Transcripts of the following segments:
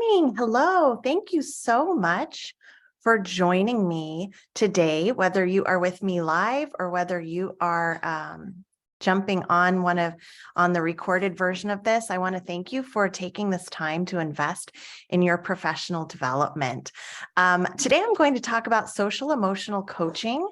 morning. Hello. Thank you so much for joining me today, whether you are with me live or whether you are jumping on on the recorded version of this. I want to thank you for taking this time to invest in your professional development. Today, I'm going to talk about social emotional coaching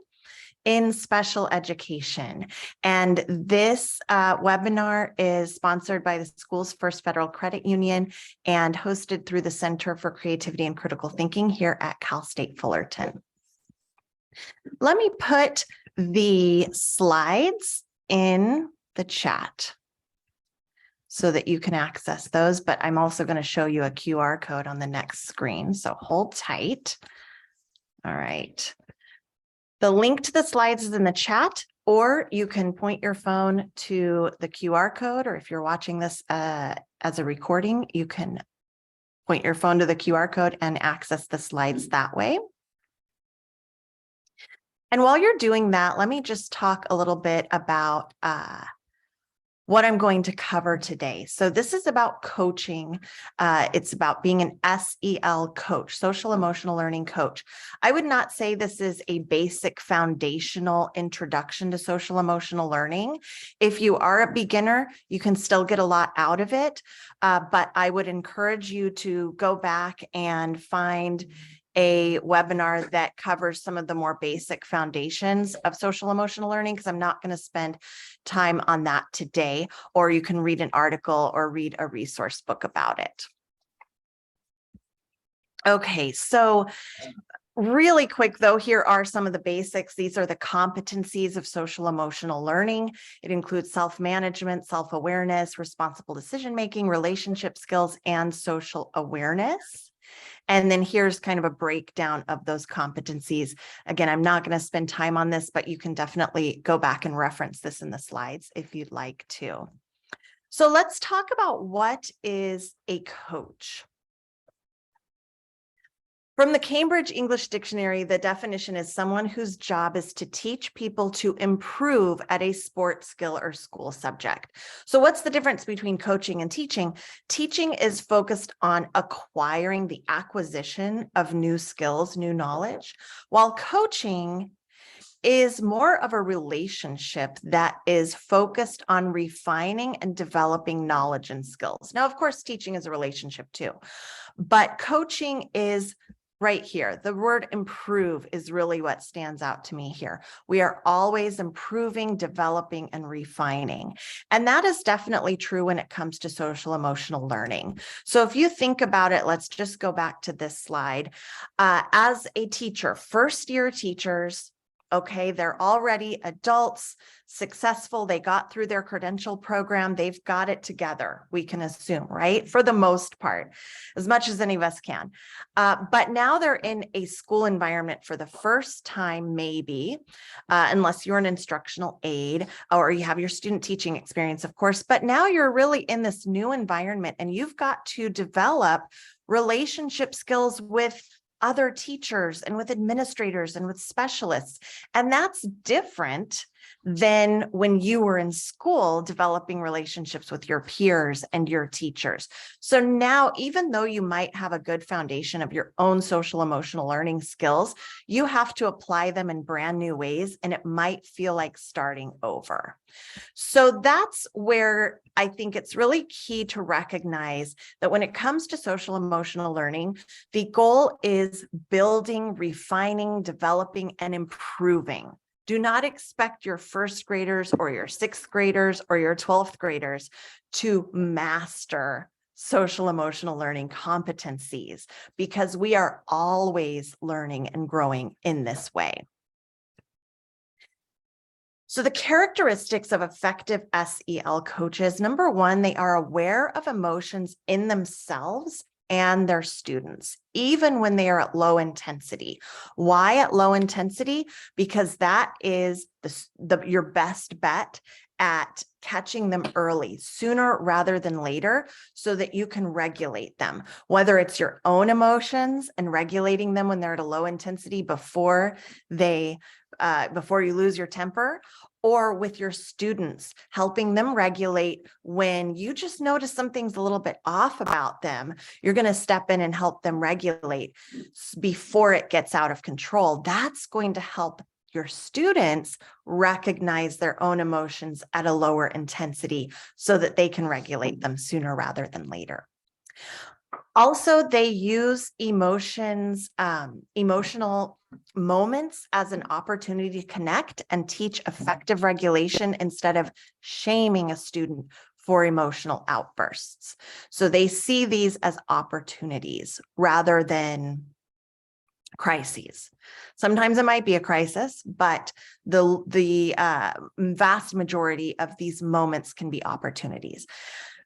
in special education. And this webinar is sponsored by the School's First Federal Credit Union and hosted through the Center for Creativity and Critical Thinking here at Cal State Fullerton. Let me put the slides in the chat so that you can access those, but I'm also going to show you a QR code on the next screen, so hold tight. All right. The link to the slides is in the chat, or you can point your phone to the QR code, or if you're watching this as a recording, you can point your phone to the QR code and access the slides that way. And while you're doing that, let me just talk a little bit about what I'm going to cover today. So this is about coaching. It's about being an SEL coach, social emotional learning coach. I would not say this is a basic foundational introduction to social emotional learning. If you are a beginner, you can still get a lot out of it, but I would encourage you to go back and find a webinar that covers some of the more basic foundations of social emotional learning, because I'm not going to spend time on that today, or you can read an article or read a resource book about it. Okay, so really quick though, here are some of the basics. These are the competencies of social emotional learning. It includes self-management, self-awareness, responsible decision-making, relationship skills, and social awareness. And then here's kind of a breakdown of those competencies. Again, I'm not going to spend time on this, but you can definitely go back and reference this in the slides if you'd like to. So let's talk about what is a coach. From the Cambridge English Dictionary, the definition is someone whose job is to teach people to improve at a sport, skill, or school subject. So what's the difference between coaching and teaching? Teaching is focused on acquiring the acquisition of new skills, new knowledge, while coaching is more of a relationship that is focused on refining and developing knowledge and skills. Now, of course, teaching is a relationship too, but coaching is right here. The word improve is really what stands out to me here. We are always improving, developing, and refining. And that is definitely true when it comes to social emotional learning. So if you think about it, let's just go back to this slide. As a teacher, first-year teachers, okay, they're already adults, successful. They got through their credential program. They've got it together, we can assume, right? For the most part, as much as any of us can. But now they're in a school environment for the first time, maybe, unless you're an instructional aide or you have your student teaching experience, of course. But now you're really in this new environment and you've got to develop relationship skills with other teachers and with administrators and with specialists. And that's different than when you were in school developing relationships with your peers and your teachers. So now, even though you might have a good foundation of your own social emotional learning skills, you have to apply them in brand new ways, and it might feel like starting over. So that's where I think it's really key to recognize that when it comes to social emotional learning, the goal is building, refining, developing, and improving. Do not expect your first graders or your sixth graders or your 12th graders to master social emotional learning competencies, because we are always learning and growing in this way. So the characteristics of effective SEL coaches, number one, they are aware of emotions in themselves and their students, even when they are at low intensity. Why at low intensity? Because that is your best bet at catching them early, sooner rather than later, so that you can regulate them, whether it's your own emotions and regulating them when they're at a low intensity before you lose your temper, or with your students, helping them regulate when you just notice something's a little bit off about them. You're going to step in and help them regulate before it gets out of control. That's going to help your students recognize their own emotions at a lower intensity so that they can regulate them sooner rather than later. Also, they use emotions, emotional moments as an opportunity to connect and teach effective regulation instead of shaming a student for emotional outbursts. So they see these as opportunities rather than crises. Sometimes it might be a crisis, but the vast majority of these moments can be opportunities.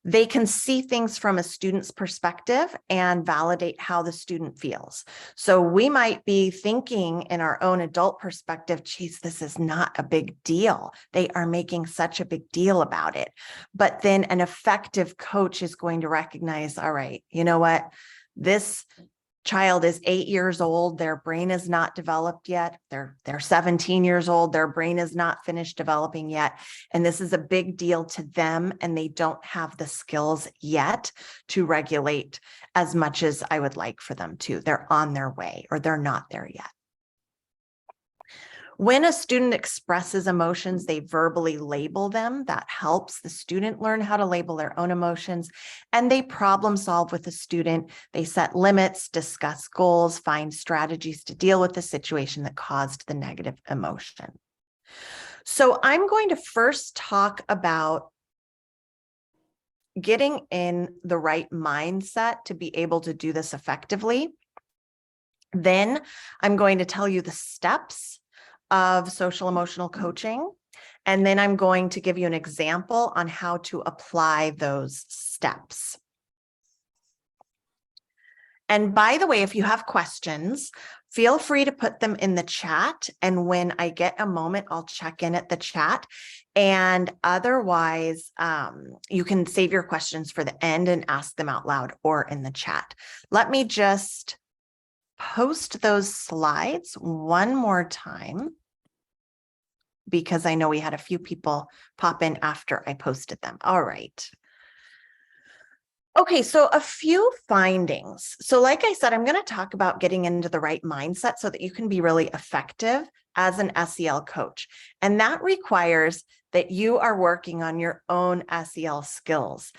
They can see things from a student's perspective and validate how the student feels. So we might be thinking in our own adult perspective, geez, this is not a big deal. They are making such a big deal about it. But then an effective coach is going to recognize, all right, you know what? This child is 8 years old. Their brain is not developed yet. They're 17 years old. Their brain is not finished developing yet. And this is a big deal to them. And they don't have the skills yet to regulate as much as I would like for them to. They're on their way, or they're not there yet. When a student expresses emotions, they verbally label them. That helps the student learn how to label their own emotions, and they problem solve with the student. They set limits, discuss goals, find strategies to deal with the situation that caused the negative emotion. So I'm going to first talk about getting in the right mindset to be able to do this effectively. Then I'm going to tell you the steps of social emotional coaching. And then I'm going to give you an example on how to apply those steps. And by the way, if you have questions, feel free to put them in the chat. And when I get a moment, I'll check in at the chat. And otherwise, you can save your questions for the end and ask them out loud or in the chat. Let me just post those slides one more time, because I know we had a few people pop in after I posted them. All right. Okay, so a few findings. So like I said, I'm going to talk about getting into the right mindset so that you can be really effective as an SEL coach. And that requires that you are working on your own SEL skills.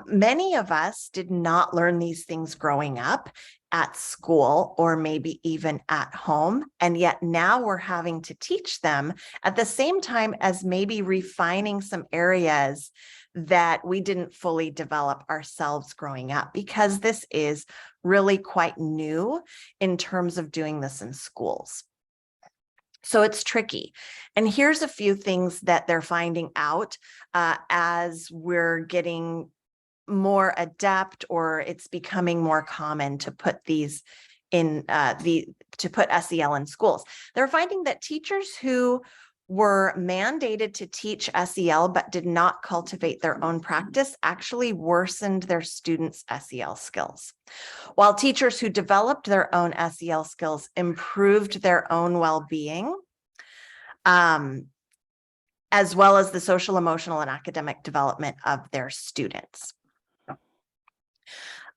Many of us did not learn these things growing up at school or maybe even at home. And yet now we're having to teach them at the same time as maybe refining some areas that we didn't fully develop ourselves growing up, because this is really quite new in terms of doing this in schools. So it's tricky. And here's a few things that they're finding out as we're getting more adept, or it's becoming more common to put these in to put SEL in schools. They're finding that teachers who were mandated to teach SEL but did not cultivate their own practice actually worsened their students' SEL skills, while teachers who developed their own SEL skills improved their own well-being, as well as the social, emotional, and academic development of their students.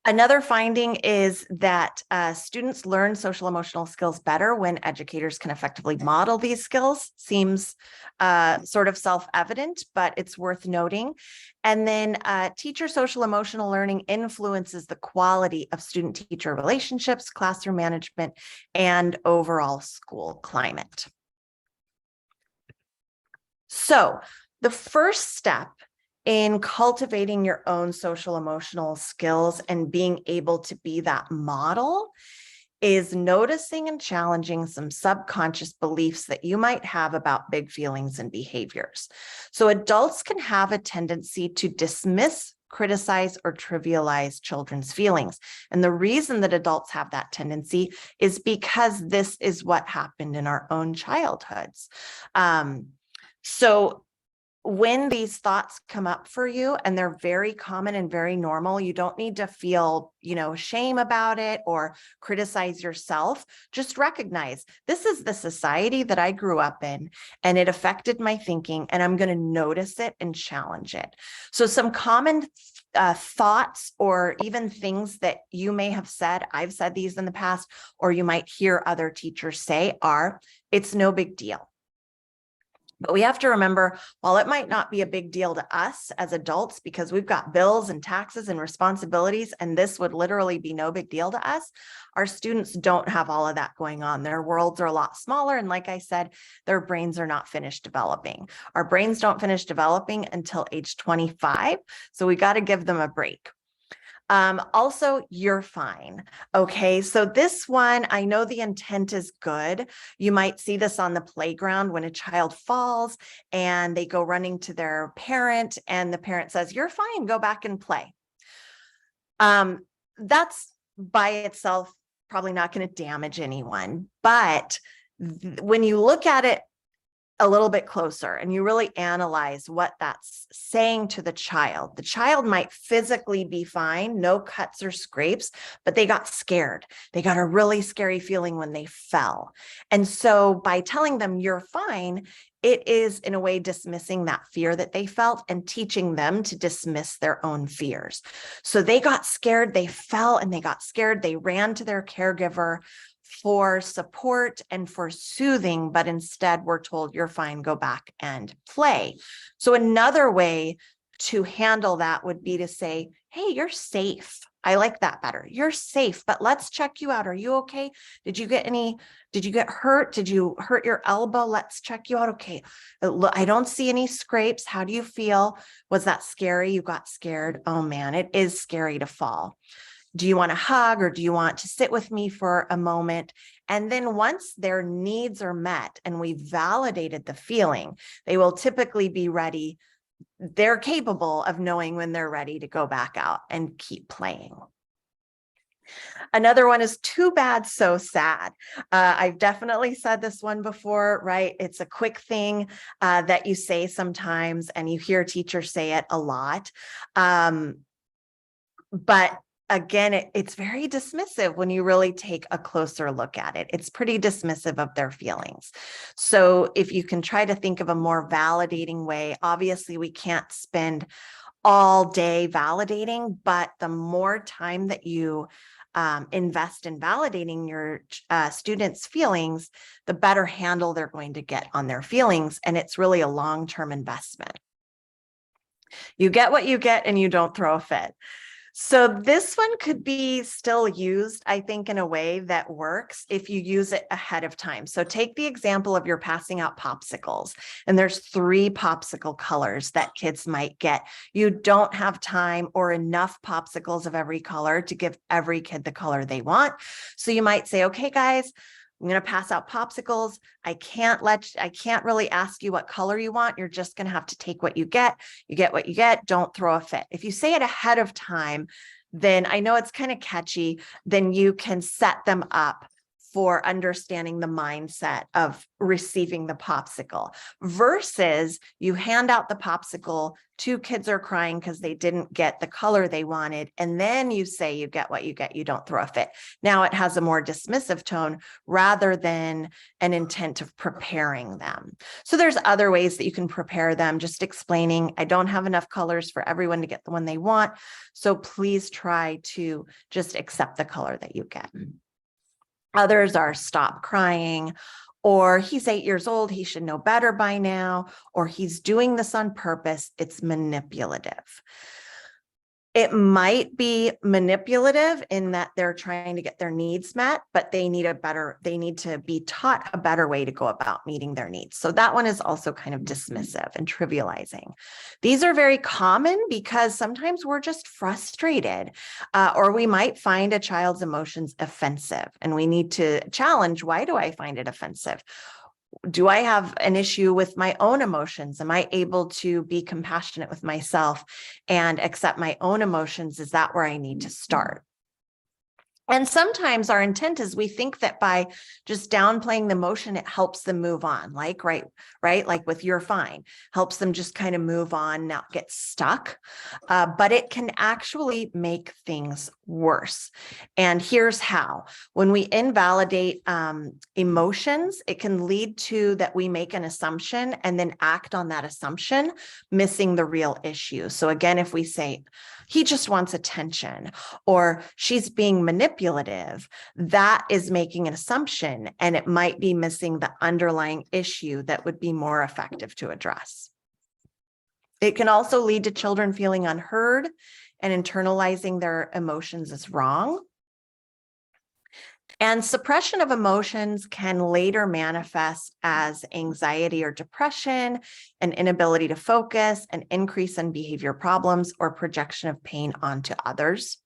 Another finding is that students learn social emotional skills better when educators can effectively model these skills. Seems sort of self-evident, but it's worth noting. And then teacher social emotional learning influences the quality of student-teacher relationships, classroom management, and overall school climate. So the first step in cultivating your own social emotional skills and being able to be that model is noticing and challenging some subconscious beliefs that you might have about big feelings and behaviors. So adults can have a tendency to dismiss, criticize, or trivialize children's feelings. And the reason that adults have that tendency is because this is what happened in our own childhoods. So when these thoughts come up for you, and they're very common and very normal, you don't need to feel, shame about it or criticize yourself. Just recognize this is the society that I grew up in, and it affected my thinking, and I'm going to notice it and challenge it. So some common thoughts or even things that you may have said, I've said these in the past, or you might hear other teachers say are, it's no big deal. But we have to remember, while it might not be a big deal to us as adults, because we've got bills and taxes and responsibilities, and this would literally be no big deal to us, our students don't have all of that going on. Their worlds are a lot smaller. And like I said, their brains are not finished developing. Our brains don't finish developing until age 25. So we got to give them a break. Also, you're fine. Okay, so this one, I know the intent is good. You might see this on the playground when a child falls and they go running to their parent, and the parent says, "You're fine, go back and play." That's by itself probably not going to damage anyone. But when you look at it a little bit closer and you really analyze what that's saying to the child might physically be fine, no cuts or scrapes, but they got scared. They got a really scary feeling when they fell. And so by telling them you're fine, it is in a way dismissing that fear that they felt and teaching them to dismiss their own fears. So they got scared, they fell and they got scared. They ran to their caregiver for support and for soothing, but instead we're told you're fine, go back and play. So another way to handle that would be to say, hey, you're safe. I like that better. You're safe, but let's check you out. Are you okay? Did you get hurt? Did you hurt your elbow? Let's check you out. Okay. I don't see any scrapes. How do you feel? Was that scary? You got scared. Oh man, it is scary to fall. Do you want a hug, or do you want to sit with me for a moment? And then once their needs are met and we validated the feeling, they will typically be ready. They're capable of knowing when they're ready to go back out and keep playing. Another one is too bad, so sad. I've definitely said this one before, right? It's a quick thing that you say sometimes, and you hear teachers say it a lot. But again, it's very dismissive when you really take a closer look at it. It's pretty dismissive of their feelings. So if you can try to think of a more validating way, obviously we can't spend all day validating, but the more time that you invest in validating your students' feelings, the better handle they're going to get on their feelings. And it's really a long-term investment. You get what you get and you don't throw a fit. So this one could be still used, I think, in a way that works if you use it ahead of time. So take the example of you're passing out popsicles, and there's 3 popsicle colors that kids might get. You don't have time or enough popsicles of every color to give every kid the color they want. So you might say, okay, guys, I'm going to pass out popsicles. I can't really ask you what color you want. You're just going to have to take what you get. You get what you get. Don't throw a fit. If you say it ahead of time, then I know it's kind of catchy. Then you can set them up for understanding the mindset of receiving the popsicle versus you hand out the popsicle, 2 kids are crying because they didn't get the color they wanted. And then you say, you get what you get, you don't throw a fit. Now it has a more dismissive tone rather than an intent of preparing them. So there's other ways that you can prepare them, just explaining, I don't have enough colors for everyone to get the one they want. So please try to just accept the color that you get. Others are stop crying, or he's 8 years old, he should know better by now, or he's doing this on purpose. It's manipulative. It might be manipulative in that they're trying to get their needs met, but they need to be taught a better way to go about meeting their needs. So that one is also kind of dismissive and trivializing. These are very common because sometimes we're just frustrated, or we might find a child's emotions offensive, and we need to challenge, why do I find it offensive? Do I have an issue with my own emotions? Am I able to be compassionate with myself and accept my own emotions? Is that where I need to start? And sometimes our intent is we think that by just downplaying the emotion, it helps them move on, like, right, like with "you're fine," helps them just kind of move on, not get stuck. But it can actually make things worse. And here's how. When we invalidate emotions, it can lead to that we make an assumption and then act on that assumption, missing the real issue. So again, if we say, "he just wants attention," or "she's being manipulative," that is making an assumption, and it might be missing the underlying issue that would be more effective to address. It can also lead to children feeling unheard and internalizing their emotions as wrong. And suppression of emotions can later manifest as anxiety or depression, an inability to focus, an increase in behavior problems, or projection of pain onto others.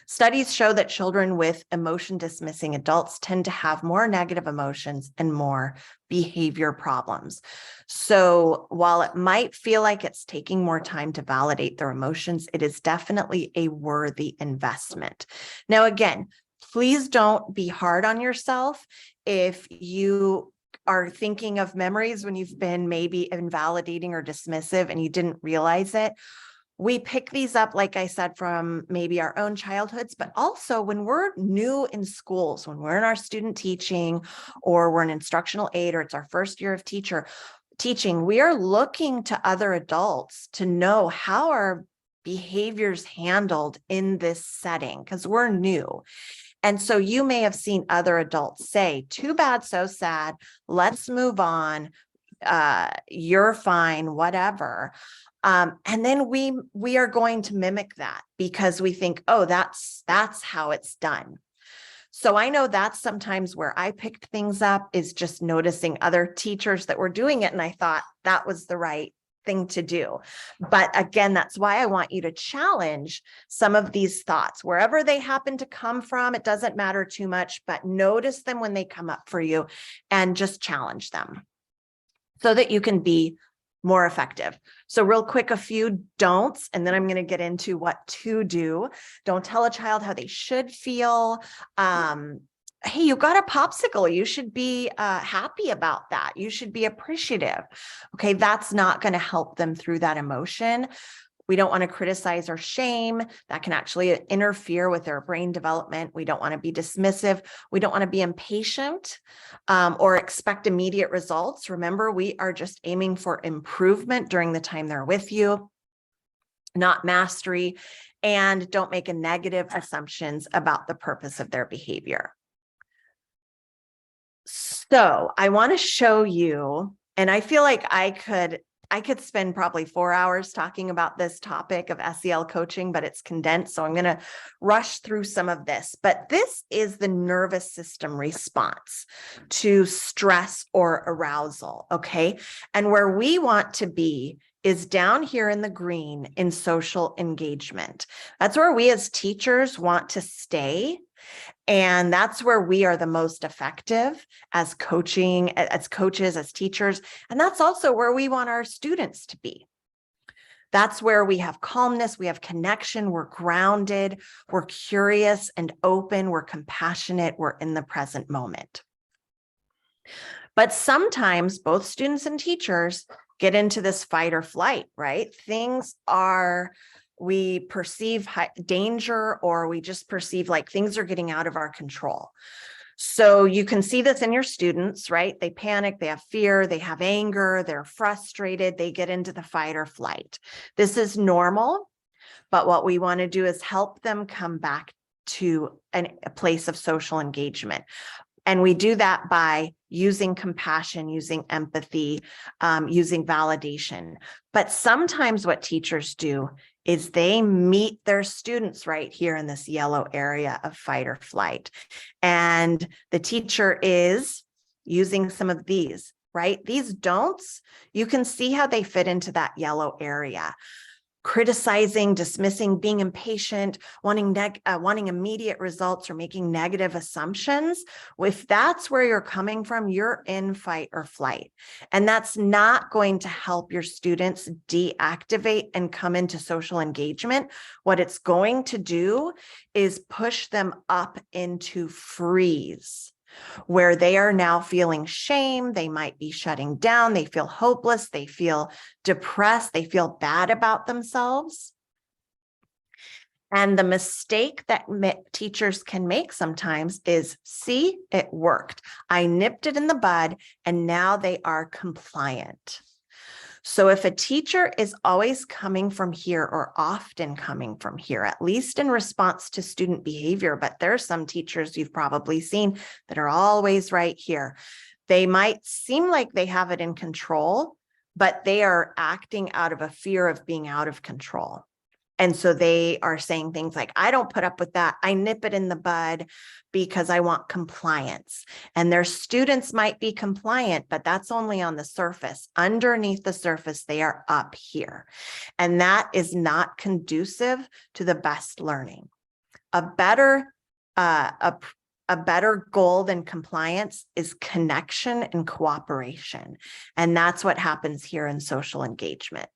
Studies show that children with emotion dismissing adults tend to have more negative emotions and more behavior problems. So while it might feel like it's taking more time to validate their emotions, it is definitely a worthy investment. Now, again, please don't be hard on yourself if you are thinking of memories when you've been maybe invalidating or dismissive and you didn't realize it. We pick these up, like I said, from maybe our own childhoods, but also when we're new in schools, when we're in our student teaching, or we're an instructional aide, or it's our first year of teaching, we are looking to other adults to know how our behaviors handled in this setting, because we're new. And so you may have seen other adults say, "Too bad, so sad, let's move on, you're fine," whatever. And then we are going to mimic that because we think, "Oh, that's how it's done." So I know that's sometimes where I picked things up, is just noticing other teachers that were doing it. And I thought that was the right thing to do. But again, that's why I want you to challenge some of these thoughts, wherever they happen to come from. It doesn't matter too much, but notice them when they come up for you and just challenge them so that you can be more effective. So real quick, a few don'ts, and then I'm going to get into what to do. Don't tell a child how they should feel. Hey, you got a popsicle. You should be happy about that. You should be appreciative. Okay, that's not going to help them through that emotion. We don't want to criticize or shame. That can actually interfere with their brain development. We don't want to be dismissive. We don't want to be impatient or expect immediate results. Remember, we are just aiming for improvement during the time they're with you, not mastery. And don't make a negative assumptions about the purpose of their behavior. So I want to show you, and I feel like I could spend probably 4 hours talking about this topic of SEL coaching, but it's condensed. So I'm going to rush through some of this. But this is the nervous system response to stress or arousal. Okay. And where we want to be is down here in the green in social engagement. That's where we as teachers want to stay. And that's where we are the most effective as coaching, as coaches, as teachers. And that's also where we want our students to be. That's where we have calmness, we have connection, we're grounded, we're curious and open, we're compassionate, we're in the present moment. But sometimes both students and teachers get into this fight or flight, right? We perceive danger, or we just perceive like things are getting out of our control. So you can see this in your students, right? They panic, they have fear, they have anger, they're frustrated, they get into the fight or flight. This is normal, but what we want to do is help them come back to a place of social engagement. And we do that by using compassion, using empathy, using validation. But sometimes what teachers do is they meet their students right here in this yellow area of fight or flight. And the teacher is using some of these, right? These don'ts, you can see how they fit into that yellow area. criticizing, dismissing, being impatient, wanting immediate results, or making negative assumptions, if that's where you're coming from, you're in fight or flight. And that's not going to help your students deactivate and come into social engagement. What it's going to do is push them up into freeze, where they are now feeling shame. They might be shutting down. They feel hopeless. They feel depressed. They feel bad about themselves. And the mistake that teachers can make sometimes is, see, it worked. I nipped it in the bud, and now they are compliant. So if a teacher is always coming from here, or often coming from here, at least in response to student behavior, but there are some teachers you've probably seen that are always right here. They might seem like they have it in control, but they are acting out of a fear of being out of control. And so they are saying things like, I don't put up with that. I nip it in the bud because I want compliance. And their students might be compliant, but that's only on the surface. Underneath the surface, they are up here. And that is not conducive to the best learning. A better goal than compliance is connection and cooperation. And that's what happens here in social engagement.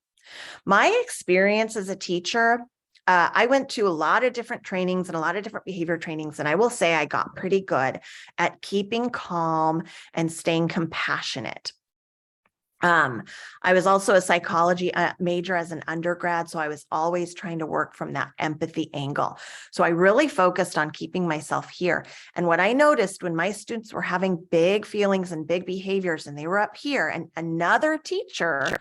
My experience as a teacher, I went to a lot of different trainings and a lot of different behavior trainings, and I will say I got pretty good at keeping calm and staying compassionate. I was also a psychology major as an undergrad, so I was always trying to work from that empathy angle. So I really focused on keeping myself here. And what I noticed when my students were having big feelings and big behaviors, and they were up here, and another teacher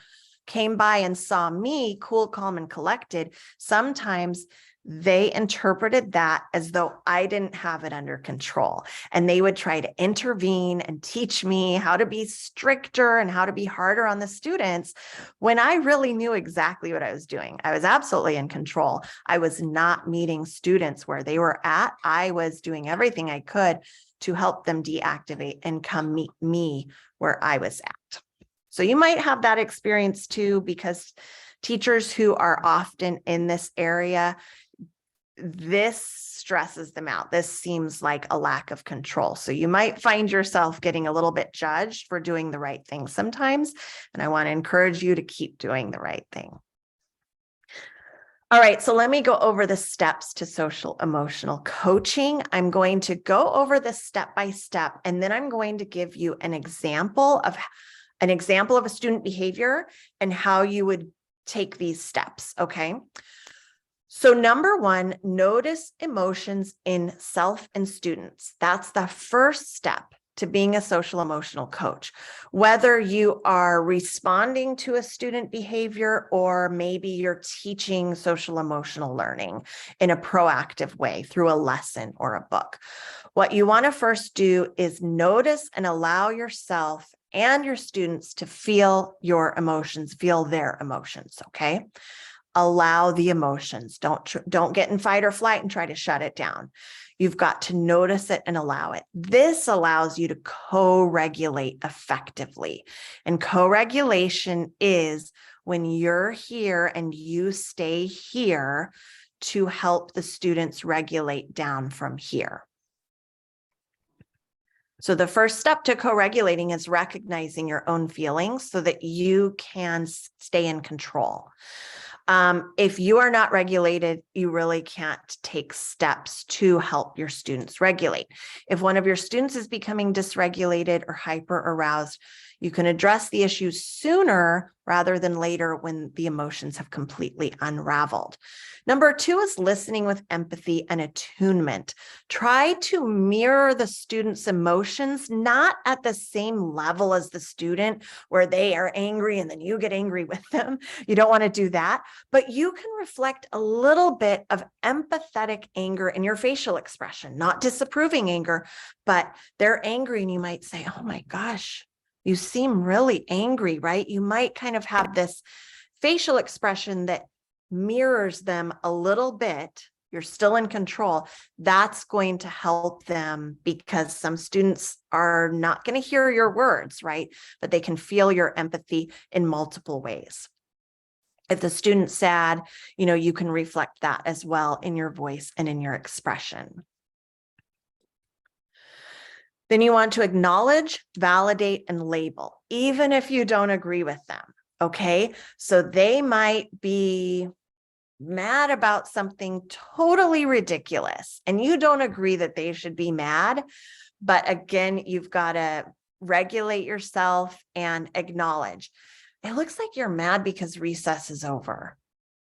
came by and saw me cool, calm, and collected, sometimes they interpreted that as though I didn't have it under control. And they would try to intervene and teach me how to be stricter and how to be harder on the students, when I really knew exactly what I was doing. I was absolutely in control. I was not meeting students where they were at. I was doing everything I could to help them deactivate and come meet me where I was at. So you might have that experience too, because teachers who are often in this area, this stresses them out. This seems like a lack of control. So you might find yourself getting a little bit judged for doing the right thing sometimes. And I want to encourage you to keep doing the right thing. All right, so let me go over the steps to social emotional coaching. I'm going to go over this step by step, and then I'm going to give you an example of a student behavior and how you would take these steps, okay? So number one, notice emotions in self and students. That's the first step to being a social emotional coach. Whether you are responding to a student behavior, or maybe you're teaching social emotional learning in a proactive way through a lesson or a book. What you want to first do is notice and allow yourself and your students to feel your emotions, feel their emotions, okay? Allow the emotions. Don't get in fight or flight and try to shut it down. You've got to notice it and allow it. This allows you to co-regulate effectively. And co-regulation is when you're here and you stay here to help the students regulate down from here. So the first step to co-regulating is recognizing your own feelings so that you can stay in control. If you are not regulated, you really can't take steps to help your students regulate. If one of your students is becoming dysregulated or hyper aroused, you can address the issue sooner rather than later when the emotions have completely unraveled. Number two is listening with empathy and attunement. Try to mirror the student's emotions, not at the same level as the student where they are angry and then you get angry with them. You don't want to do that, but you can reflect a little bit of empathetic anger in your facial expression, not disapproving anger, but they're angry and you might say, oh my gosh, you seem really angry, right? You might kind of have this facial expression that mirrors them a little bit. You're still in control. That's going to help them, because some students are not going to hear your words, right? But they can feel your empathy in multiple ways. If the student's sad, you can reflect that as well in your voice and in your expression. Then you want to acknowledge, validate, and label, even if you don't agree with them. Okay, so they might be mad about something totally ridiculous, and you don't agree that they should be mad. But again, you've got to regulate yourself and acknowledge. It looks like you're mad because recess is over.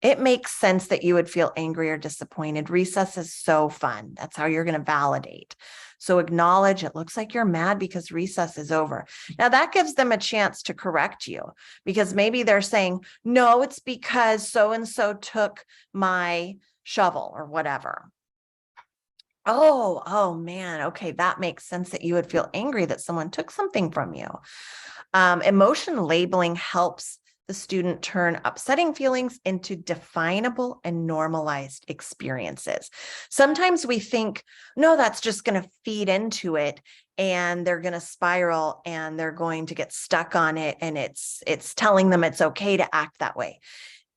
It makes sense that you would feel angry or disappointed. Recess is so fun. That's how you're going to validate. So acknowledge, it looks like you're mad because recess is over. Now that gives them a chance to correct you, because maybe they're saying, no, it's because so-and-so took my shovel or whatever. Oh man. Okay. That makes sense that you would feel angry that someone took something from you. Emotion labeling helps the student turn upsetting feelings into definable and normalized experiences. Sometimes we think, no, that's just going to feed into it and they're going to spiral and they're going to get stuck on it. And it's telling them it's okay to act that way.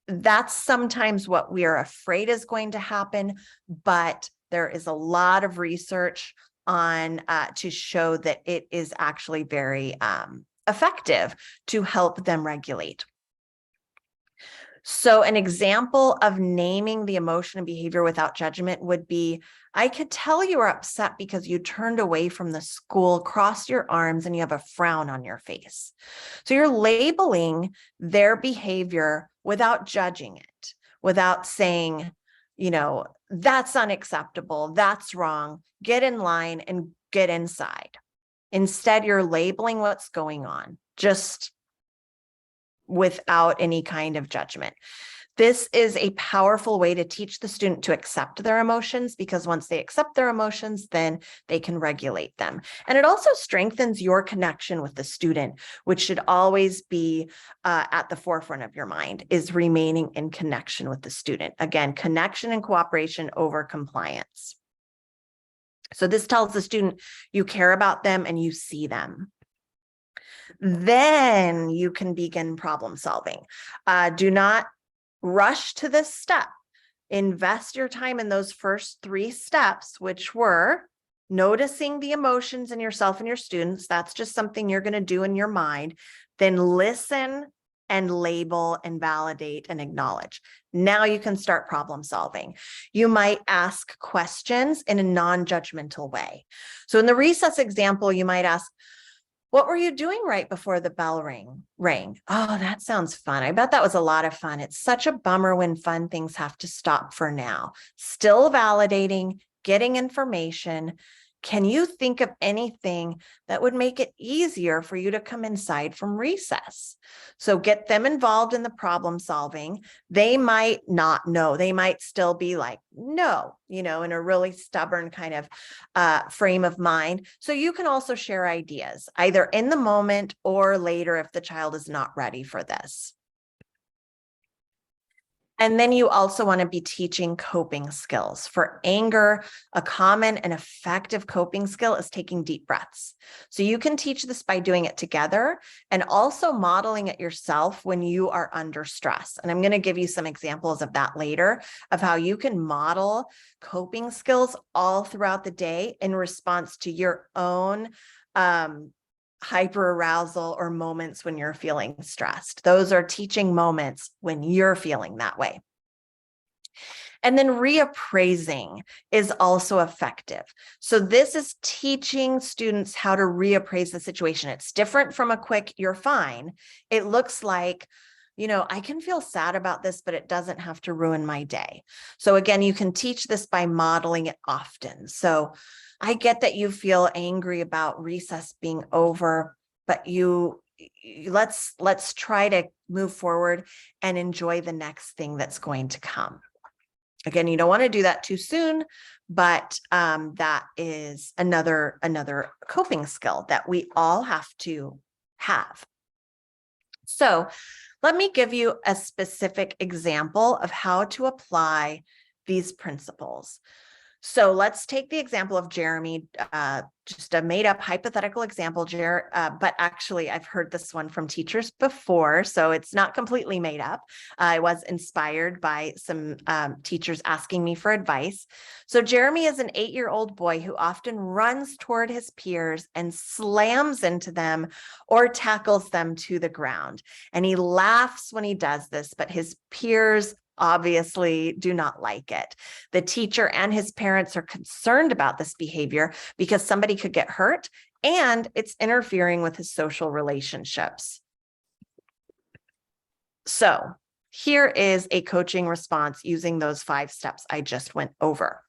That's sometimes what we are afraid is going to happen, but there is a lot of research on to show that it is actually very effective to help them regulate. So an example of naming the emotion and behavior without judgment would be, I could tell you are upset because you turned away from the school, crossed your arms, and you have a frown on your face. So you're labeling their behavior without judging it, without saying, that's unacceptable, that's wrong, get in line and get inside. Instead, you're labeling what's going on, just without any kind of judgment. This is a powerful way to teach the student to accept their emotions, because once they accept their emotions, then they can regulate them. And it also strengthens your connection with the student, which should always be at the forefront of your mind, is remaining in connection with the student. Again, connection and cooperation over compliance. So this tells the student you care about them and you see them. Then you can begin problem solving. Do not rush to this step. Invest your time in those first 3 steps, which were noticing the emotions in yourself and your students. That's just something you're going to do in your mind. Then listen and label and validate and acknowledge. Now you can start problem solving. You might ask questions in a non-judgmental way. So in the recess example, you might ask, what were you doing right before the bell rang? Oh, that sounds fun. I bet that was a lot of fun. It's such a bummer when fun things have to stop for now. Still validating, getting information. Can you think of anything that would make it easier for you to come inside from recess? So get them involved in the problem solving. They might not know. They might still be like, no, in a really stubborn kind of frame of mind. So you can also share ideas either in the moment or later if the child is not ready for this. And then you also want to be teaching coping skills. For anger, a common and effective coping skill is taking deep breaths. So you can teach this by doing it together and also modeling it yourself when you are under stress. And I'm going to give you some examples of that later, of how you can model coping skills all throughout the day in response to your own hyperarousal or moments when you're feeling stressed. Those are teaching moments when you're feeling that way. And then reappraising is also effective. So this is teaching students how to reappraise the situation. It's different from a quick, you're fine. It looks like, I can feel sad about this, but it doesn't have to ruin my day. So again, you can teach this by modeling it often. So I get that you feel angry about recess being over, but let's try to move forward and enjoy the next thing that's going to come. Again, you don't want to do that too soon, but that is another coping skill that we all have to have. So let me give you a specific example of how to apply these principles. So let's take the example of Jeremy, just a made up hypothetical example, but actually I've heard this one from teachers before, so it's not completely made up. I was inspired by some teachers asking me for advice. So Jeremy is an 8-year-old boy who often runs toward his peers and slams into them or tackles them to the ground. And he laughs when he does this, but his peers obviously do not like it. The teacher and his parents are concerned about this behavior because somebody could get hurt and it's interfering with his social relationships. So here is a coaching response using those 5 steps I just went over.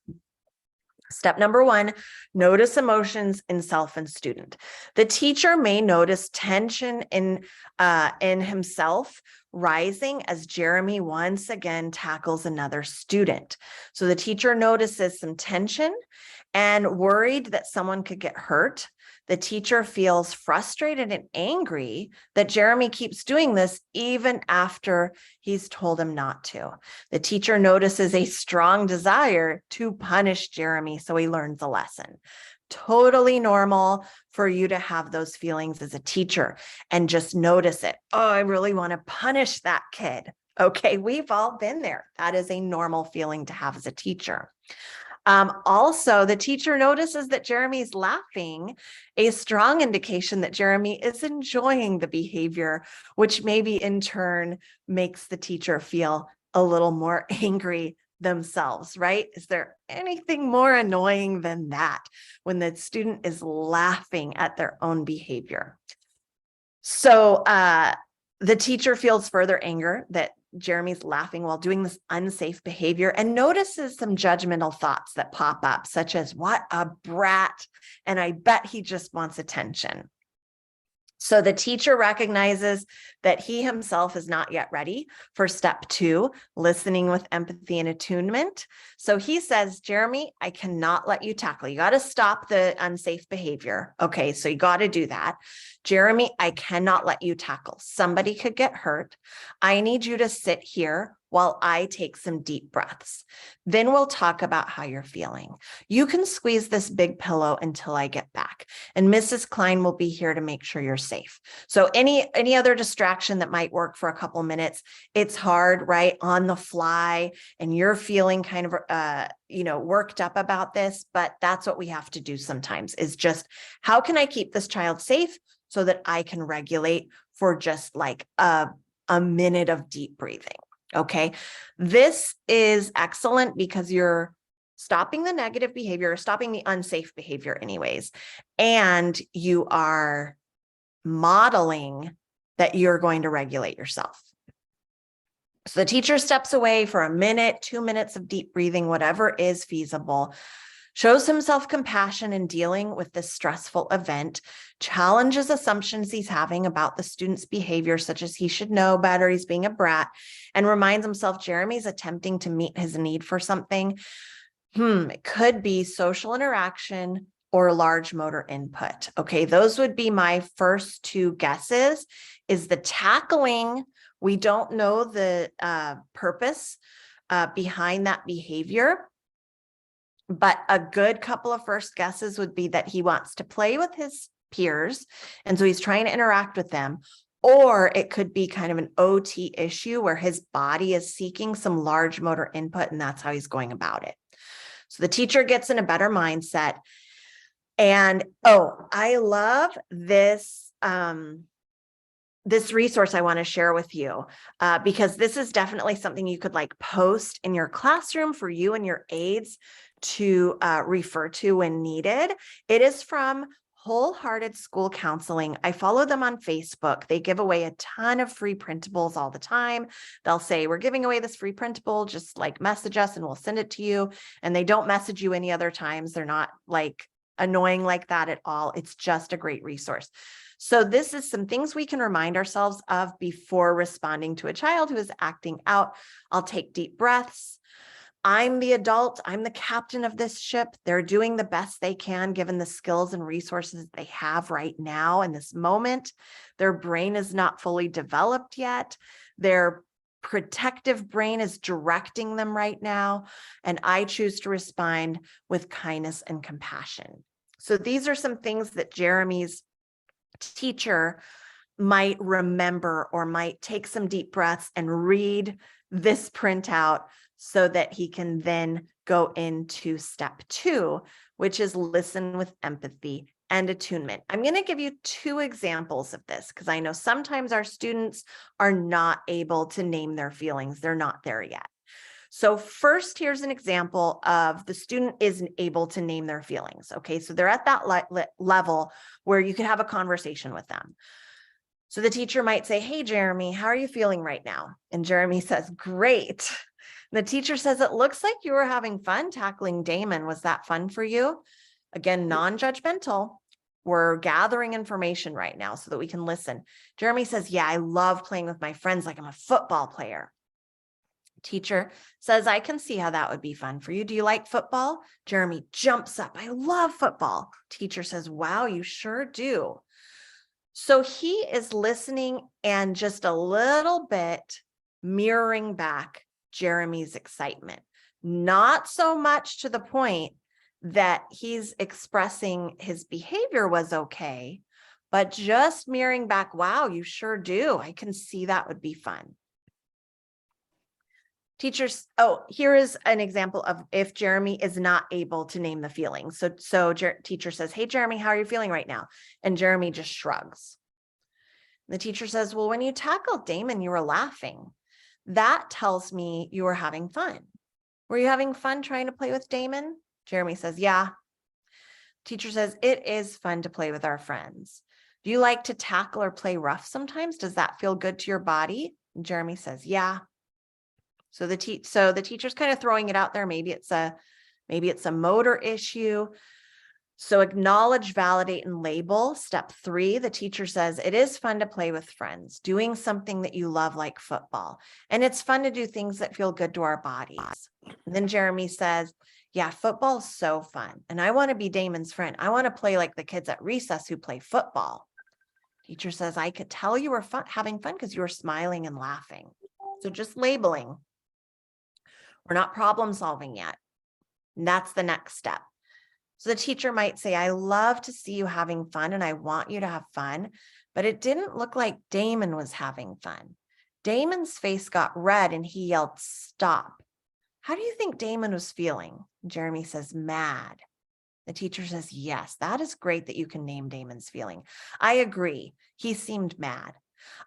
Step number 1, notice emotions in self and student. The teacher may notice tension in himself rising as Jeremy once again tackles another student. So the teacher notices some tension and worried that someone could get hurt. The teacher feels frustrated and angry that Jeremy keeps doing this even after he's told him not to. The teacher notices a strong desire to punish Jeremy, so he learns a lesson. Totally normal for you to have those feelings as a teacher and just notice it. Oh, I really want to punish that kid. Okay, we've all been there. That is a normal feeling to have as a teacher. Also, the teacher notices that Jeremy's laughing, a strong indication that Jeremy is enjoying the behavior, which maybe in turn makes the teacher feel a little more angry themselves, right? Is there anything more annoying than that when the student is laughing at their own behavior? So the teacher feels further anger that Jeremy's laughing while doing this unsafe behavior and notices some judgmental thoughts that pop up, such as, what a brat, and I bet he just wants attention. So the teacher recognizes that he himself is not yet ready for step 2, listening with empathy and attunement. So he says, Jeremy, I cannot let you tackle. You got to stop the unsafe behavior. Okay, so you got to do that. Jeremy, I cannot let you tackle. Somebody could get hurt. I need you to sit here while I take some deep breaths. Then we'll talk about how you're feeling. You can squeeze this big pillow until I get back, and Mrs. Klein will be here to make sure you're safe. So any other distraction that might work for a couple minutes, it's hard, right? On the fly, and you're feeling kind of, worked up about this, but that's what we have to do sometimes, is just, how can I keep this child safe so that I can regulate for just like a minute of deep breathing? Okay, this is excellent because you're stopping the negative behavior, stopping the unsafe behavior anyways, and you are modeling that you're going to regulate yourself. So the teacher steps away for a minute, 2 minutes of deep breathing, whatever is feasible, shows himself compassion in dealing with this stressful event, challenges assumptions he's having about the student's behavior, such as he should know better, he's being a brat, and reminds himself Jeremy's attempting to meet his need for something. It could be social interaction or large motor input. Okay, those would be my first 2 guesses. Is the tackling, we don't know the purpose behind that behavior, but a good couple of first guesses would be that he wants to play with his peers, and so he's trying to interact with them. Or it could be kind of an OT issue where his body is seeking some large motor input, and that's how he's going about it. So the teacher gets in a better mindset. And I love this, this resource I want to share with you, because this is definitely something you could like post in your classroom for you and your aides to refer to when needed. It is from Wholehearted School Counseling. I follow them on Facebook. They give away a ton of free printables all the time. They'll say, we're giving away this free printable, just like message us and we'll send it to you. And they don't message you any other times. They're not like annoying like that at all. It's just a great resource. So this is some things we can remind ourselves of before responding to a child who is acting out. I'll take deep breaths. I'm the adult. I'm the captain of this ship. They're doing the best they can given the skills and resources they have right now in this moment. Their brain is not fully developed yet. They're protective brain is directing them right now, and I choose to respond with kindness and compassion. So these are some things that Jeremy's teacher might remember, or might take some deep breaths and read this printout so that he can then go into step 2, which is listen with empathy and attunement. I'm going to give you 2 examples of this because I know sometimes our students are not able to name their feelings. They're not there yet. So first, here's an example of the student isn't able to name their feelings. Okay, so they're at that level where you could have a conversation with them. So the teacher might say, "Hey, Jeremy, how are you feeling right now?" And Jeremy says, "Great." And the teacher says, "It looks like you were having fun tackling Damon. Was that fun for you?" Again, non-judgmental. We're gathering information right now so that we can listen. Jeremy says, "Yeah, I love playing with my friends like I'm a football player." Teacher says, "I can see how that would be fun for you. Do you like football?" Jeremy jumps up. "I love football." Teacher says, "Wow, you sure do." So he is listening and just a little bit mirroring back Jeremy's excitement, not so much to the point that he's expressing his behavior was okay, but just mirroring back, "Wow, you sure do. I can see that would be fun." Teachers, here is an example of if Jeremy is not able to name the feeling. So teacher says, "Hey, Jeremy, how are you feeling right now?" And Jeremy just shrugs. The teacher says, "Well, when you tackled Damon, you were laughing. That tells me you were having fun. Were you having fun trying to play with Damon?" Jeremy says, "Yeah." Teacher says, "It is fun to play with our friends. Do you like to tackle or play rough sometimes? Does that feel good to your body?" And Jeremy says, "Yeah." So the teacher's kind of throwing it out there. Maybe it's a motor issue. So acknowledge, validate, and label. Step 3, the teacher says, "It is fun to play with friends, doing something that you love like football. And it's fun to do things that feel good to our bodies." And then Jeremy says, "Yeah, football's so fun. And I want to be Damon's friend. I want to play like the kids at recess who play football." Teacher says, "I could tell you were having fun because you were smiling and laughing." So just labeling. We're not problem solving yet. And that's the next step. So the teacher might say, "I love to see you having fun and I want you to have fun, but it didn't look like Damon was having fun. Damon's face got red and he yelled, 'Stop.' How do you think Damon was feeling?" Jeremy says, "Mad." The teacher says, "Yes, that is great that you can name Damon's feeling. I agree. He seemed mad.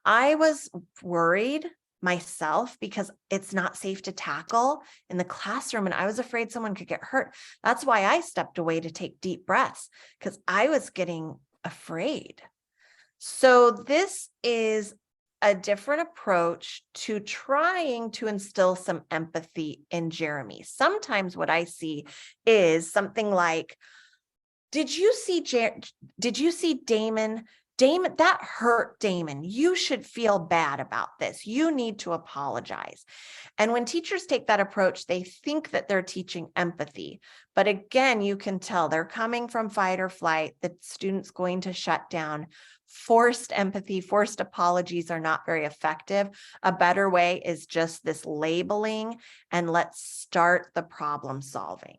I was worried myself because it's not safe to tackle in the classroom and I was afraid someone could get hurt. That's why I stepped away to take deep breaths because I was getting afraid." So this is a different approach to trying to instill some empathy in Jeremy. Sometimes what I see is something like, Did you see Damon? Damon, that hurt Damon. You should feel bad about this. You need to apologize." And when teachers take that approach, they think that they're teaching empathy. But again, you can tell they're coming from fight or flight. The student's going to shut down. Forced empathy, forced apologies are not very effective. A better way is just this labeling, and let's start the problem solving.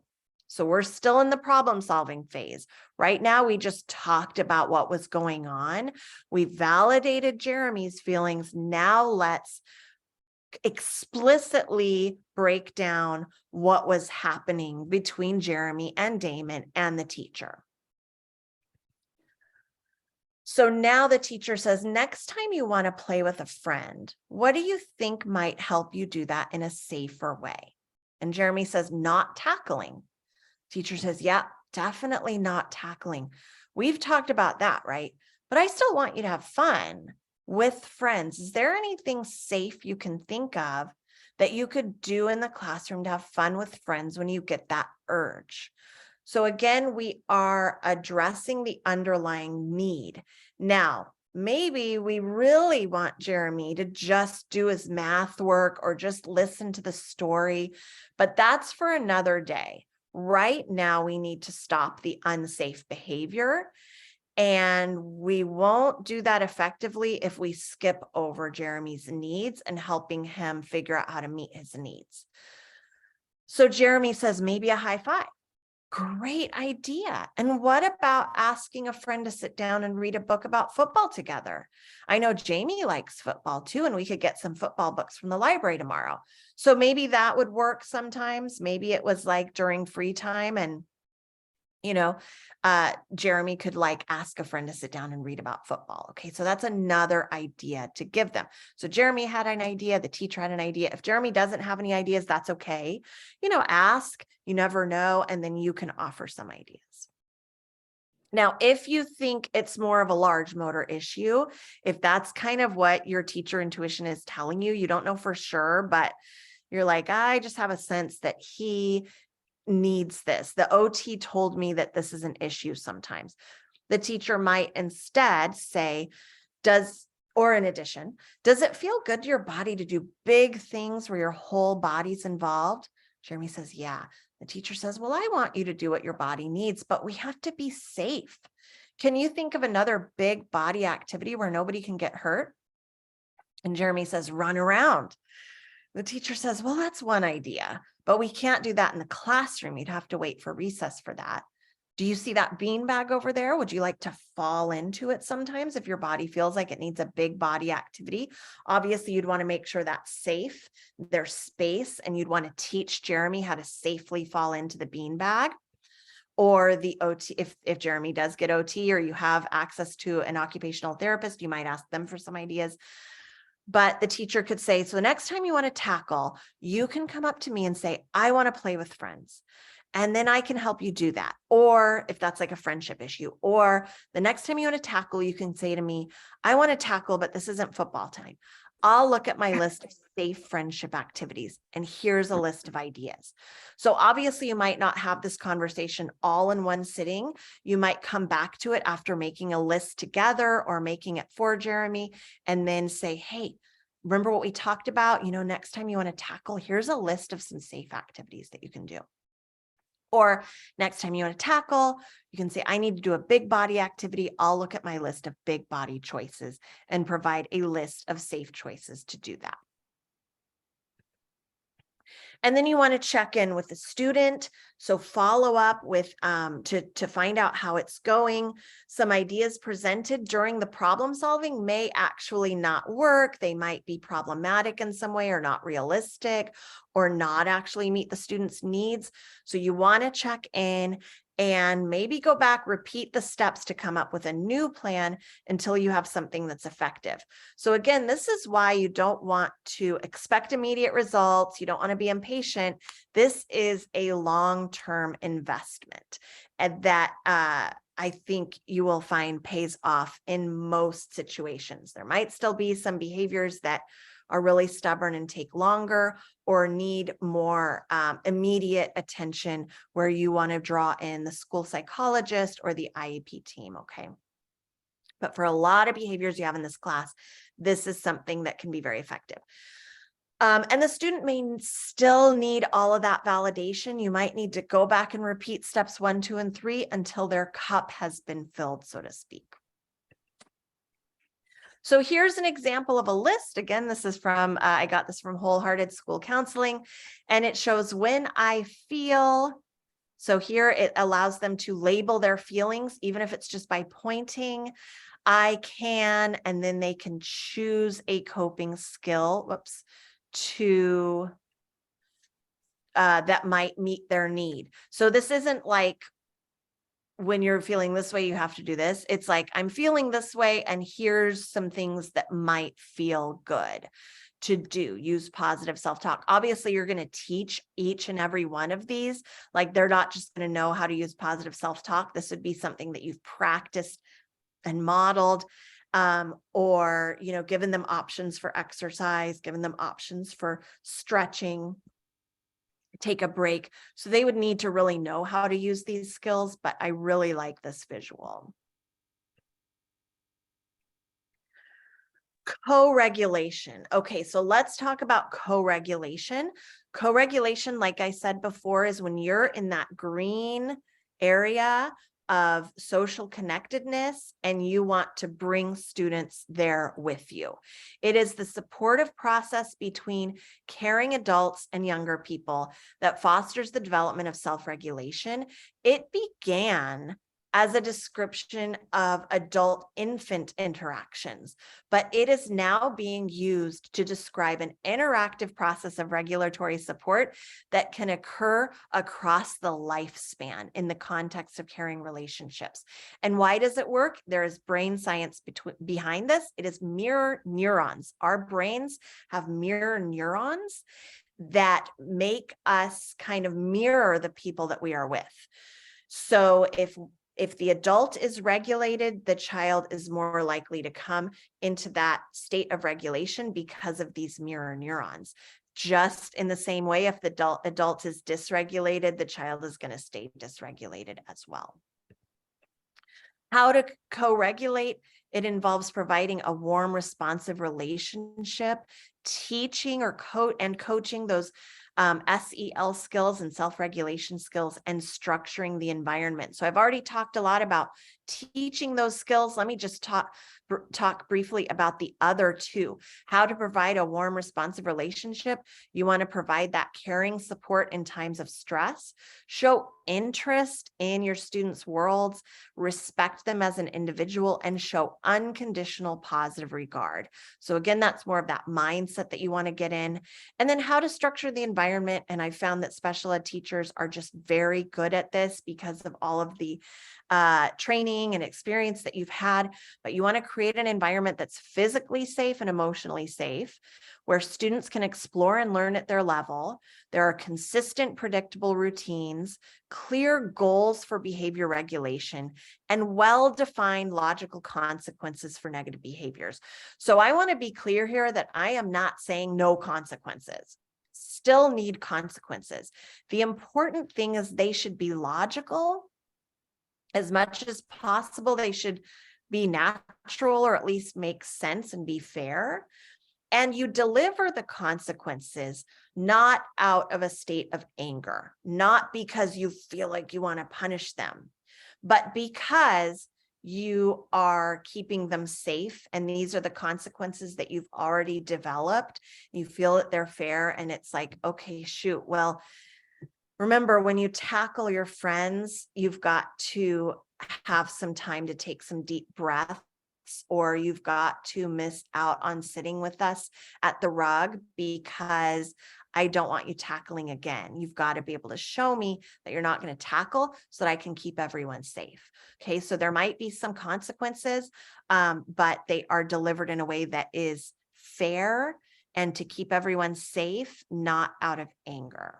So we're still in the problem solving phase. Right now, we just talked about what was going on. We validated Jeremy's feelings. Now let's explicitly break down what was happening between Jeremy and Damon and the teacher. So now the teacher says, "Next time you want to play with a friend, what do you think might help you do that in a safer way?" And Jeremy says, "Not tackling." Teacher says, "Yeah, definitely not tackling. We've talked about that, right? But I still want you to have fun with friends. Is there anything safe you can think of that you could do in the classroom to have fun with friends when you get that urge?" So again, we are addressing the underlying need. Now, maybe we really want Jeremy to just do his math work or just listen to the story, but that's for another day. Right now, we need to stop the unsafe behavior And we won't do that effectively if we skip over Jeremy's needs and helping him figure out how to meet his needs. So Jeremy says, maybe a high five. Great idea. And what about asking a friend to sit down and read a book about football together? I know Jamie likes football too, and we could get some football books from the library tomorrow. So maybe that would work sometimes. Maybe it was like during free time and Jeremy could like ask a friend to sit down and read about football. Okay, so that's another idea to give them. So Jeremy had an idea, the teacher had an idea. If Jeremy doesn't have any ideas, that's okay. Ask, you never know, and then you can offer some ideas. Now, if you think it's more of a large motor issue, if that's kind of what your teacher intuition is telling you, you don't know for sure, but you're like, I just have a sense that he needs this. The OT told me that this is an issue sometimes. The teacher might instead say, in addition, does it feel good to your body to do big things where your whole body's involved? Jeremy says, yeah. The teacher says, well, I want you to do what your body needs, but we have to be safe. Can you think of another big body activity where nobody can get hurt? And Jeremy says, run around. The teacher says, well, that's one idea, but we can't do that in the classroom. You'd have to wait for recess for that. Do you see that beanbag over there? Would you like to fall into it sometimes if your body feels like it needs a big body activity? Obviously, you'd want to make sure that's safe, there's space, and you'd want to teach Jeremy how to safely fall into the beanbag. Or the OT, if Jeremy does get OT or you have access to an occupational therapist, you might ask them for some ideas. But the teacher could say, so the next time you want to tackle, you can come up to me and say, I want to play with friends. And then I can help you do that. Or if that's like a friendship issue, or the next time you want to tackle, you can say to me, I want to tackle, but this isn't football time. I'll look at my list of safe friendship activities, and here's a list of ideas. So obviously you might not have this conversation all in one sitting. You might come back to it after making a list together or making it for Jeremy, and then say, hey, remember what we talked about? Next time you want to tackle, here's a list of some safe activities that you can do. Or next time you want to tackle, you can say, I need to do a big body activity. I'll look at my list of big body choices and provide a list of safe choices to do that. And then you want to check in with the student. So follow up with to find out how it's going. Some ideas presented during the problem solving may actually not work. They might be problematic in some way or not realistic or not actually meet the student's needs. So you want to check in and maybe go back, repeat the steps to come up with a new plan until you have something that's effective. So again, this is why you don't want to expect immediate results. You don't want to be impatient. This is a long-term investment and that I think you will find pays off in most situations. There might still be some behaviors that are really stubborn and take longer or need more immediate attention where you want to draw in the school psychologist or the IEP team, okay? But for a lot of behaviors you have in this class, this is something that can be very effective. And the student may still need all of that validation. You might need to go back and repeat steps 1, 2, and 3 until their cup has been filled, so to speak. So here's an example of a list. Again, this is from, I got this from Wholehearted School Counseling, and it shows when I feel. So here it allows them to label their feelings, even if it's just by pointing. I can, and then they can choose a coping skill, to that might meet their need. So this isn't like, when you're feeling this way, you have to do this. It's like, I'm feeling this way, and here's some things that might feel good to do. Use positive self-talk. Obviously, you're going to teach each and every one of these. Like, they're not just going to know how to use positive self-talk. This would be something that you've practiced and modeled, or, given them options for exercise, given them options for stretching, take a break. So they would need to really know how to use these skills, but I really like this visual. Co-regulation. Okay, so let's talk about co-regulation. Co-regulation, like I said before, is when you're in that green area of social connectedness, and you want to bring students there with you. It is the supportive process between caring adults and younger people that fosters the development of self-regulation. It began as a description of adult-infant interactions, but it is now being used to describe an interactive process of regulatory support that can occur across the lifespan in the context of caring relationships. And why does it work? There is brain science behind this. It is mirror neurons. Our brains have mirror neurons that make us kind of mirror the people that we are with. So if the adult is regulated, the child is more likely to come into that state of regulation because of these mirror neurons. Just in the same way, if the adult is dysregulated, the child is going to stay dysregulated as well. How to co-regulate? It involves providing a warm, responsive relationship, teaching or coaching those SEL skills and self-regulation skills, and structuring the environment. So I've already talked a lot about teaching those skills. Let me just talk briefly about the other two. How to provide a warm, responsive relationship. You want to provide that caring support in times of stress. Show interest in your students' worlds, respect them as an individual, and show unconditional positive regard. So again, that's more of that mindset that you want to get in. And then how to structure the environment. And I found that special ed teachers are just very good at this because of all of the training and experience that you've had, but you want to create an environment that's physically safe and emotionally safe, where students can explore and learn at their level. There are consistent, predictable routines, clear goals for behavior regulation, and well-defined logical consequences for negative behaviors. So I want to be clear here that I am not saying no consequences. Still need consequences. The important thing is they should be logical. As much as possible, they should be natural, or at least make sense and be fair. And you deliver the consequences not out of a state of anger, not because you feel like you want to punish them, but because you are keeping them safe. And these are the consequences that you've already developed. You feel that they're fair. And it's like, okay, shoot, well, remember, when you tackle your friends, you've got to have some time to take some deep breaths, or you've got to miss out on sitting with us at the rug because I don't want you tackling again. You've got to be able to show me that you're not going to tackle so that I can keep everyone safe. Okay, so there might be some consequences, but they are delivered in a way that is fair and to keep everyone safe, not out of anger.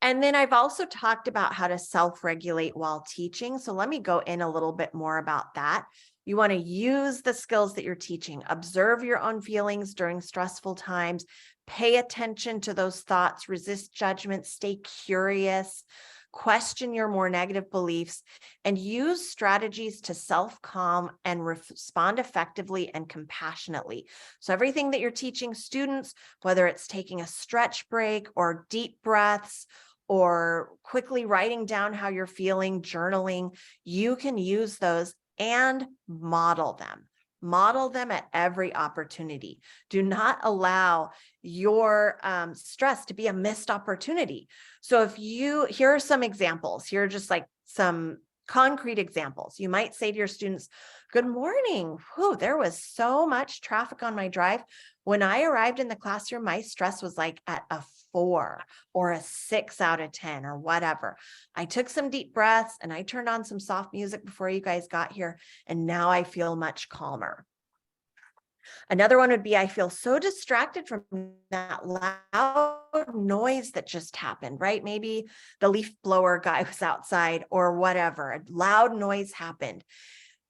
And then I've also talked about how to self-regulate while teaching. So let me go in a little bit more about that. You want to use the skills that you're teaching. Observe your own feelings during stressful times. Pay attention to those thoughts. Resist judgment. Stay curious. Question your more negative beliefs, and use strategies to self-calm and respond effectively and compassionately. So everything that you're teaching students, whether it's taking a stretch break or deep breaths, or quickly writing down how you're feeling, journaling, you can use those and model them. Model them at every opportunity. Do not allow your stress to be a missed opportunity. So here are some examples. Here are just like some concrete examples. You might say to your students, "Good morning. Whew, there was so much traffic on my drive. When I arrived in the classroom, my stress was like at a 4 or a 6 out of 10 or whatever. I took some deep breaths and I turned on some soft music before you guys got here. And now I feel much calmer." Another one would be, "I feel so distracted from that loud noise that just happened," right? Maybe the leaf blower guy was outside or whatever. A loud noise happened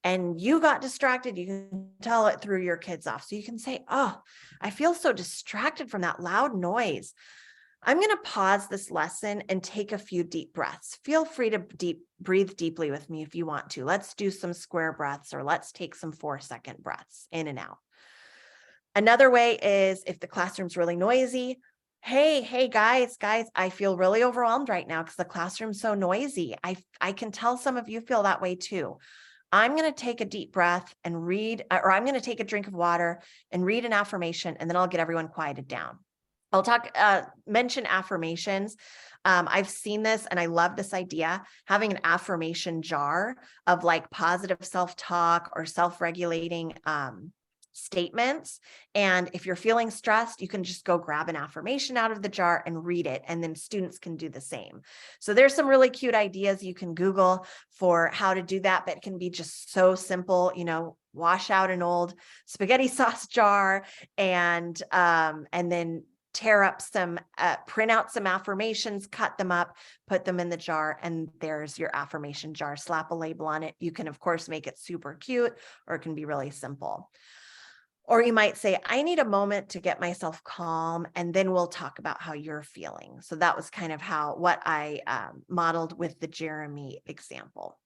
and you got distracted. You can tell it threw your kids off. So you can say, "Oh, I feel so distracted from that loud noise. I'm going to pause this lesson and take a few deep breaths." Feel free to breathe deeply with me if you want to. Let's do some square breaths, or let's take some 4-second breaths in and out. Another way is, if the classroom's really noisy, Hey guys, I feel really overwhelmed right now because the classroom's so noisy. I can tell some of you feel that way too. I'm going to take a deep breath and read, or I'm going to take a drink of water and read an affirmation, and then I'll get everyone quieted down. I'll mention affirmations. I've seen this and I love this idea, having an affirmation jar of like positive self-talk or self-regulating statements. And if you're feeling stressed, you can just go grab an affirmation out of the jar and read it. And then students can do the same. So there's some really cute ideas you can Google for how to do that, but it can be just so simple, wash out an old spaghetti sauce jar and then tear up print out some affirmations, cut them up, put them in the jar, and there's your affirmation jar. Slap a label on it. You can, of course, make it super cute, or it can be really simple. Or you might say, I need a moment to get myself calm, and then we'll talk about how you're feeling. So that was kind of what I modeled with the Jeremy example.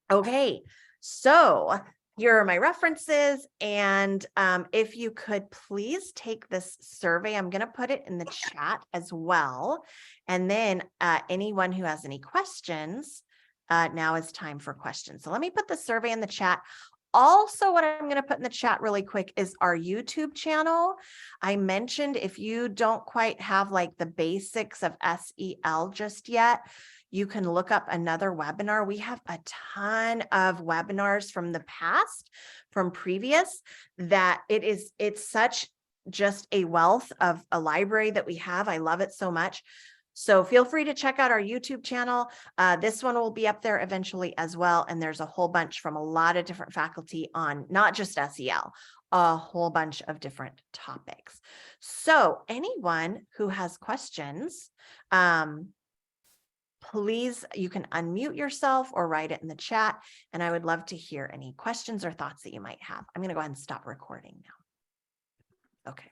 Okay, so here are my references. And if you could please take this survey, I'm going to put it in the chat as well. And then anyone who has any questions, now is time for questions. So let me put the survey in the chat. Also, what I'm going to put in the chat really quick is our YouTube channel. I mentioned if you don't quite have like the basics of SEL just yet, you can look up another webinar. We have a ton of webinars from the past, from previous, that it's such just a wealth of a library that we have. I love it so much. So feel free to check out our YouTube channel. This one will be up there eventually as well. And there's a whole bunch from a lot of different faculty on not just SEL, a whole bunch of different topics. So anyone who has questions, please, you can unmute yourself or write it in the chat. And I would love to hear any questions or thoughts that you might have. I'm going to go ahead and stop recording now. Okay.